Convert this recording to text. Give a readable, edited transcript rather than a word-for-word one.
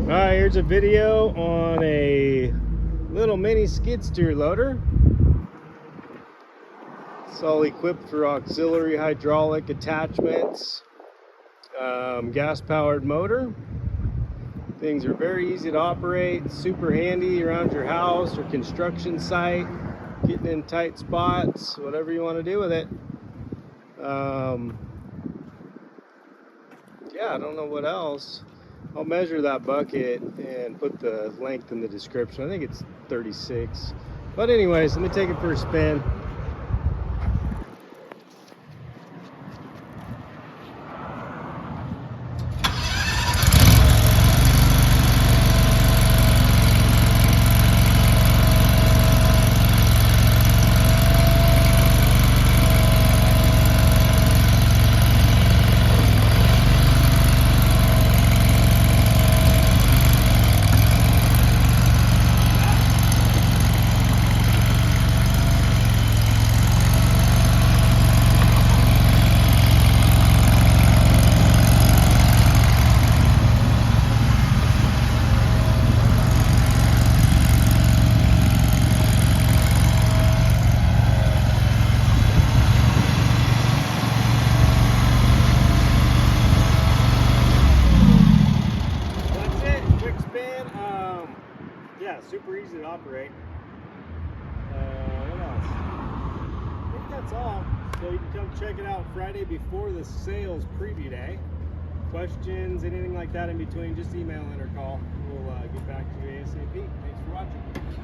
Alright, here's a video on a little mini skid steer loader. It's all equipped for auxiliary hydraulic attachments, gas powered motor. Things are very easy to operate, super handy around your house or construction site, getting in tight spots, whatever you want to do with it. Yeah, I don't know what else. I'll measure that bucket and put the length in the description. I think it's 36. But anyways, let me take it for a spin. Yeah, super easy to operate. What else? I think that's all. So you can come check it out Friday before the sales preview day. Questions, anything like that in between, just email in or call. We'll get back to you ASAP. Thanks for watching.